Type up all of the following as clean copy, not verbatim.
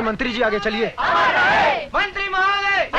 मंत्री जी आगे चलिए। मंत्री महोदय,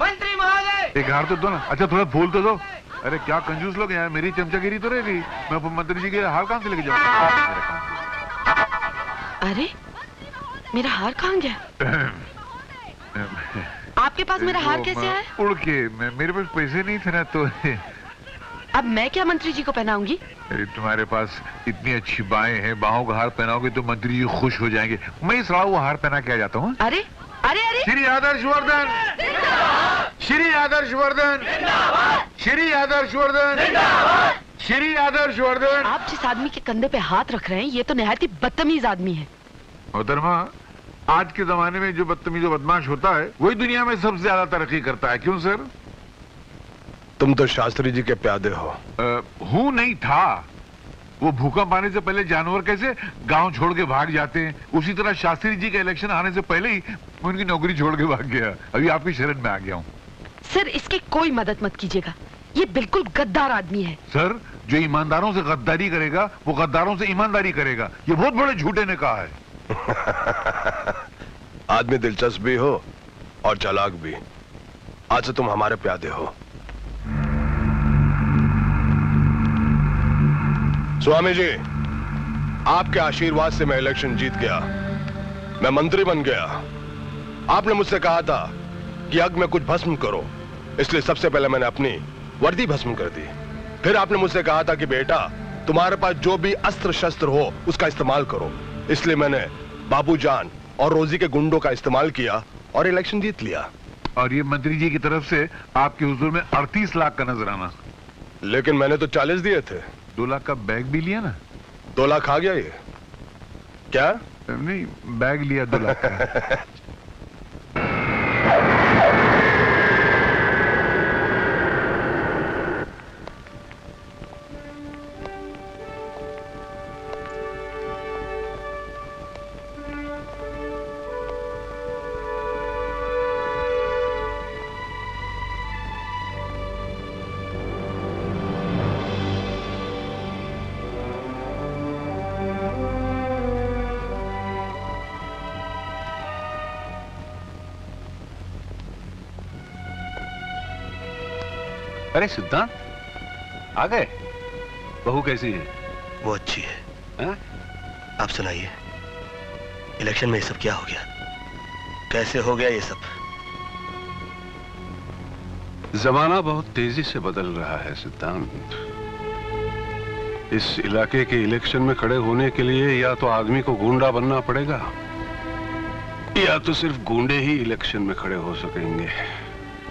मंत्री महोदय। एक हार तो दो ना। अच्छा थोड़ा फूल तो दो। अरे क्या कंजूस लोग हैं, मेरी चमचागिरी तो रह गई। मैं मंत्री जी के हार कहां से लेके जाऊं? अरे मेरा हार कहां गया? आपके पास मेरा हार कैसे आया? उड़ के। मेरे पास पैसे नहीं थे ना, तो अब मैं क्या मंत्री जी को पहनाऊंगी? तुम्हारे पास इतनी अच्छी बाहें हैं, बाहों का हार पहनाओगे तो मंत्री जी खुश हो जाएंगे। मैं इस राव हार पहना के आ जाता हूँ। अरे अरे अरे, श्री आदर्श वर्धन, श्री आदर्श वर्धन, श्री आदर्श वर्धन, श्री आदर्श वर्धन। आप जिस आदमी के कंधे पे हाथ रख रहे हैं ये तो निहायत ही बदतमीज आदमी है। मोहतरमा, आज के जमाने में जो बदतमीज और बदमाश होता है वही दुनिया में सबसे ज्यादा तरक्की करता है। क्यों सर? तुम तो शास्त्री जी के प्यादे हो। हूं नहीं था। वो भूकंप आने से पहले जानवर कैसे गांव छोड़ के भाग जाते हैं, उसी तरह शास्त्री जी का इलेक्शन आने से पहले ही मैं उनकी नौकरी छोड़ के भाग गया। अभी आपकी शरण में आ गया हूँ। सर इसकी कोई मदद मत कीजिएगा, ये बिल्कुल गद्दार आदमी है। सर जो ईमानदारों से गद्दारी करेगा वो गद्दारों से ईमानदारी करेगा, ये बहुत बड़े झूठे ने कहा है। आदमी दिलचस्प भी हो और चालाक भी। आज से तुम हमारे प्यादे हो। स्वामी जी, आपके आशीर्वाद से मैं इलेक्शन जीत गया, मैं मंत्री बन गया। आपने मुझसे कहा था कि यज्ञ में कुछ भस्म करो, इसलिए सबसे पहले मैंने अपनी वर्दी भस्म कर दी। फिर आपने मुझसे कहा था कि बेटा तुम्हारे पास जो भी अस्त्र शस्त्र हो उसका इस्तेमाल करो, इसलिए मैंने बाबू जान और रोजी के गुंडों का इस्तेमाल किया और इलेक्शन जीत लिया। और ये मंत्री जी की तरफ से आपके हुजूर में 38 लाख का नजराना। लेकिन मैंने तो 40 दिए थे। 2 लाख का बैग भी लिया ना? 2 लाख आ गया ये? क्या? नहीं, बैग लिया 2 लाख का। अरे सिद्धांत आ गए। बहू कैसी है? वो अच्छी है। हा? आप सुनाइए, इलेक्शन में ये सब क्या हो गया? कैसे हो गया ये सब? जमाना बहुत तेजी से बदल रहा है सिद्धांत। इस इलाके के इलेक्शन में खड़े होने के लिए या तो आदमी को गूंडा बनना पड़ेगा या तो सिर्फ गूंडे ही इलेक्शन में खड़े हो सकेंगे।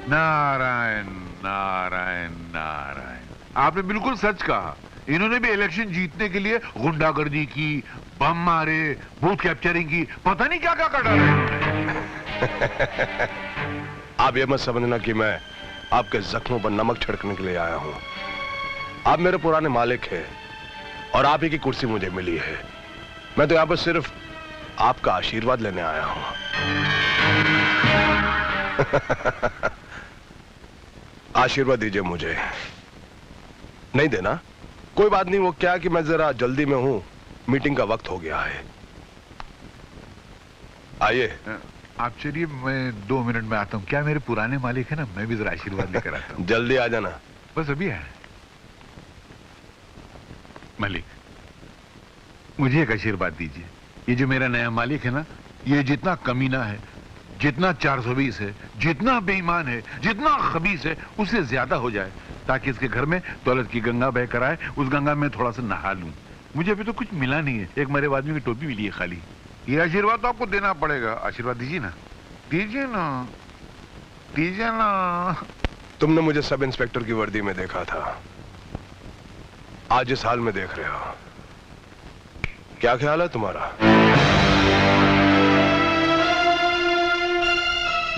नारायण नारायण नारायण, आपने बिल्कुल सच कहा। इन्होंने भी इलेक्शन जीतने के लिए गुंडागर्दी की, बम मारे, बूथ कैप्चरिंग की, पता नहीं क्या क्या कर डाला इन्होंने। आप ये मत समझना कि मैं आपके जख्मों पर नमक छिड़कने के लिए आया हूं। आप मेरे पुराने मालिक हैं और आप ही की कुर्सी मुझे मिली है। मैं तो यहां पर सिर्फ आपका आशीर्वाद लेने आया हूं। आशीर्वाद दीजिए मुझे। नहीं देना? कोई बात नहीं। वो क्या कि मैं जरा जल्दी में हूं, मीटिंग का वक्त हो गया है। आइए। आप चलिए, मैं 2 मिनट में आता हूं। क्या मेरे पुराने मालिक है ना, मैं भी जरा आशीर्वाद लेकर आता हूं। जल्दी आ जाना। बस अभी है। मालिक, मुझे एक आशीर्वाद दीजिए। ये जो मेरा नया मालिक है ना, ये जितना कमीना है, जितना 420 है, जितना बेईमान है, जितना खबीस है, उससे ज्यादा हो जाए, ताकि इसके घर में दौलत की गंगा बह कर आए, उस गंगा में थोड़ा सा नहा लूं। मुझे अभी तो कुछ मिला नहीं है, एक मरे आदमी की टोपी मिली है खाली। ये आशीर्वाद तो आपको देना पड़ेगा। आशीर्वाद दीजिए ना, दीजिए ना, दीजिए ना। तुमने मुझे सब इंस्पेक्टर की वर्दी में देखा था, आज इस हाल में देख रहे हो। क्या ख्याल है तुम्हारा?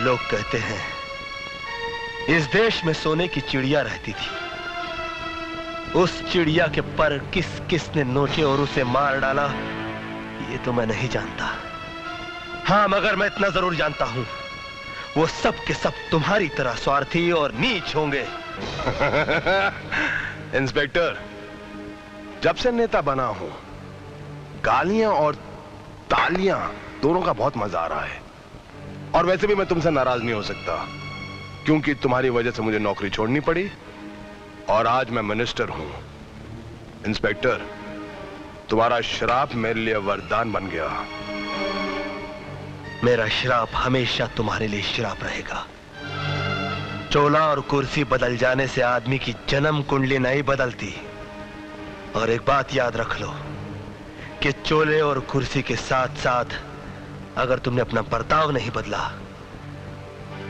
लोग कहते हैं इस देश में सोने की चिड़िया रहती थी। उस चिड़िया के पर किस किस ने नोचे और उसे मार डाला, ये तो मैं नहीं जानता। हाँ, मगर मैं इतना जरूर जानता हूं, वो सब के सब तुम्हारी तरह स्वार्थी और नीच होंगे। इंस्पेक्टर, जब से नेता बना हूं, गालियां और तालियां दोनों का बहुत मजा आ रहा है। और वैसे भी मैं तुमसे नाराज नहीं हो सकता, क्योंकि तुम्हारी वजह से मुझे नौकरी छोड़नी पड़ी और आज मैं मिनिस्टर हूं। इंस्पेक्टर, तुम्हारा श्राप मेरे लिए वरदान बन गया। मेरा श्राप हमेशा तुम्हारे लिए श्राप रहेगा। चोला और कुर्सी बदल जाने से आदमी की जन्म कुंडली नहीं बदलती। और एक बात याद रख लो कि चोले और कुर्सी के साथ साथ अगर तुमने अपना बर्ताव नहीं बदला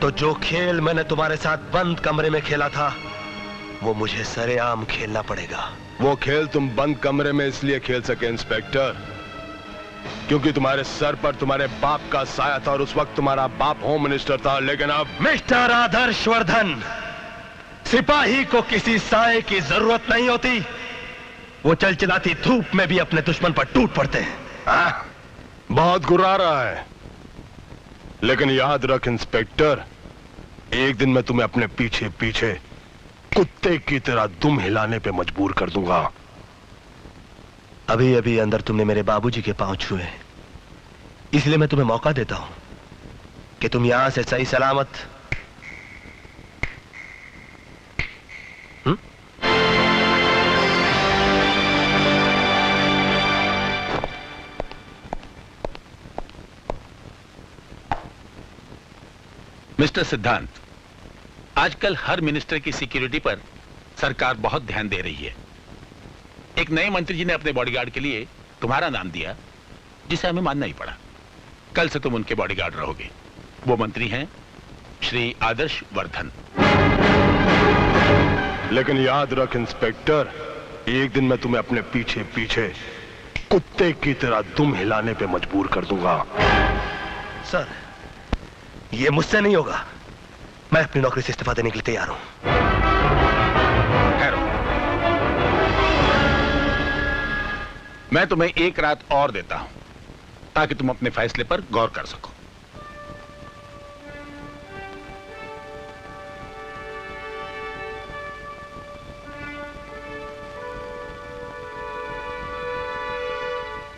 तो जो खेल मैंने तुम्हारे साथ बंद कमरे में खेला था वो मुझे सरेआम खेलना पड़ेगा। वो खेल तुम बंद कमरे में इसलिए खेल सके इंस्पेक्टर, क्योंकि तुम्हारे सर पर तुम्हारे बाप का साया था और उस वक्त तुम्हारा बाप होम मिनिस्टर था। लेकिन अब मिस्टर आदर्श वर्धन, सिपाही को किसी साए की जरूरत नहीं होती। वो चलचलाती धूप में भी अपने दुश्मन पर टूट पड़ते हैं। बहुत गुर्रा रहा है, लेकिन याद रख इंस्पेक्टर, एक दिन मैं तुम्हें अपने पीछे पीछे कुत्ते की तरह दुम हिलाने पे मजबूर कर दूंगा। अभी अभी अंदर तुमने मेरे बाबूजी के पांव छुए, इसलिए मैं तुम्हें मौका देता हूं कि तुम यहां से सही सलामत मिस्टर सिद्धांत, आजकल हर मिनिस्टर की सिक्योरिटी पर सरकार बहुत ध्यान दे रही है। एक नए मंत्री जी ने अपने बॉडीगार्ड के लिए तुम्हारा नाम दिया, जिसे हमें मानना ही पड़ा। कल से तुम उनके बॉडीगार्ड रहोगे। वो मंत्री हैं श्री आदर्श वर्धन। लेकिन याद रख इंस्पेक्टर, एक दिन मैं तुम्हें अपने पीछे पीछे कुत्ते की तरह दुम हिलाने पे मजबूर कर दूंगा। सर, ये मुझसे नहीं होगा। मैं अपनी नौकरी से इस्तीफा देने के लिए तैयार हूं। ठहरो, मैं तुम्हें एक रात और देता हूं ताकि तुम अपने फैसले पर गौर कर सको।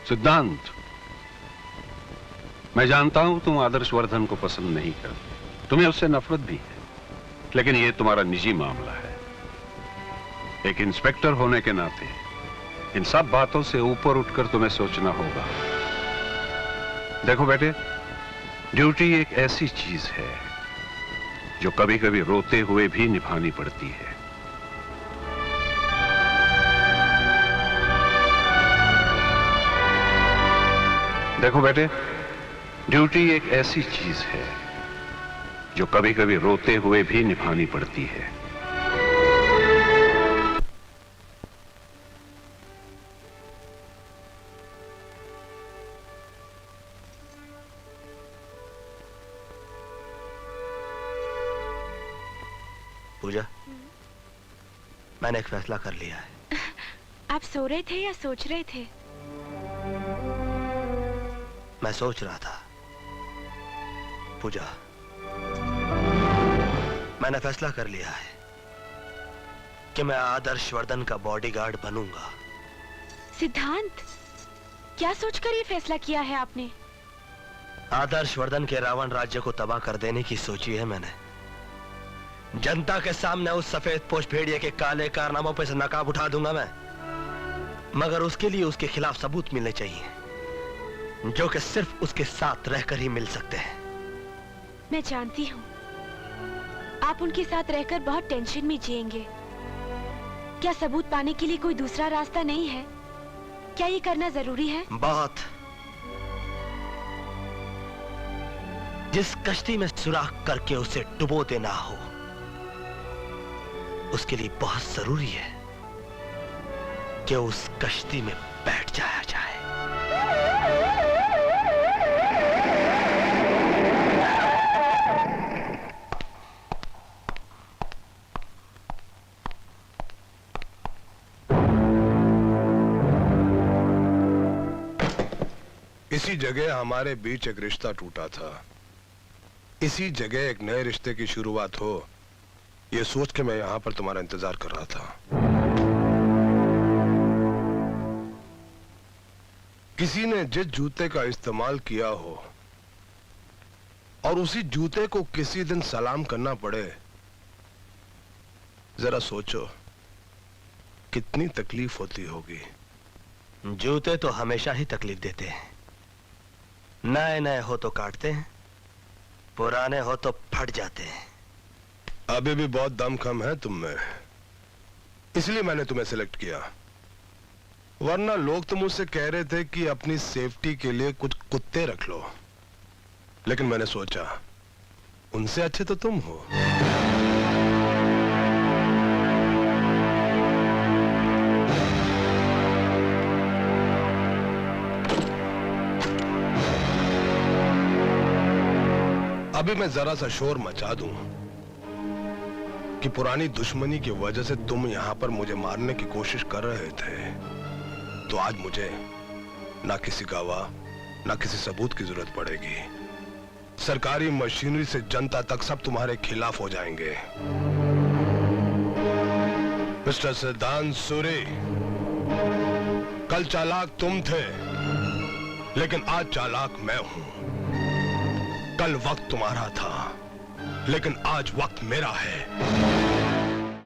सिद्धांत, मैं जानता हूं तुम आदर्श वर्धन को पसंद नहीं करते, तुम्हें उससे नफरत भी है, लेकिन यह तुम्हारा निजी मामला है। एक इंस्पेक्टर होने के नाते इन सब बातों से ऊपर उठकर तुम्हें सोचना होगा। देखो बेटे, ड्यूटी एक ऐसी चीज है जो कभी कभी रोते हुए भी निभानी पड़ती है। देखो बेटे, ड्यूटी एक ऐसी चीज है जो कभी कभी रोते हुए भी निभानी पड़ती है। पूजा, मैंने एक फैसला कर लिया है। आप सो रहे थे या सोच रहे थे? मैं सोच रहा था। पूजा, मैंने फैसला कर लिया है कि मैं आदर्श वर्धन का बॉडीगार्ड बनूंगा। सिद्धांत, क्या सोचकर ये फैसला किया है आपने? आदर्श वर्धन के रावण राज्य को तबाह कर देने की सोची है मैंने। जनता के सामने उस सफेद पोश भेड़िए के काले कारनामों पे से नकाब उठा दूंगा मैं, मगर उसके लिए उसके खिलाफ सबूत मिलने चाहिए जो कि सिर्फ उसके साथ रहकर ही मिल सकते हैं। मैं जानती हूँ आप उनके साथ रहकर बहुत टेंशन में जिएंगे। क्या सबूत पाने के लिए कोई दूसरा रास्ता नहीं है? क्या ये करना जरूरी है? बहुत। जिस कश्ती में सुराख करके उसे डुबो देना हो, उसके लिए बहुत जरूरी है कि उस कश्ती में बैठ जाया जाए। इसी जगह हमारे बीच एक रिश्ता टूटा था। इसी जगह एक नए रिश्ते की शुरुआत हो, यह सोच के मैं यहां पर तुम्हारा इंतजार कर रहा था। किसी ने जिस जूते का इस्तेमाल किया हो और उसी जूते को किसी दिन सलाम करना पड़े, जरा सोचो कितनी तकलीफ होती होगी। जूते तो हमेशा ही तकलीफ देते हैं। नए नए हो तो काटते हैं, पुराने हो तो फट जाते हैं। अभी भी बहुत दम कम है तुम में, इसलिए मैंने तुम्हें सिलेक्ट किया। वरना लोग तो मुझसे कह रहे थे कि अपनी सेफ्टी के लिए कुछ कुत्ते रख लो, लेकिन मैंने सोचा उनसे अच्छे तो तुम हो। अभी मैं जरा सा शोर मचा दूं कि पुरानी दुश्मनी की वजह से तुम यहां पर मुझे मारने की कोशिश कर रहे थे, तो आज मुझे ना किसी गवाह ना किसी सबूत की जरूरत पड़ेगी। सरकारी मशीनरी से जनता तक सब तुम्हारे खिलाफ हो जाएंगे। मिस्टर सिद्धांत सूरी, कल चालाक तुम थे, लेकिन आज चालाक मैं हूं। कल वक्त तुम्हारा था, लेकिन आज वक्त मेरा है।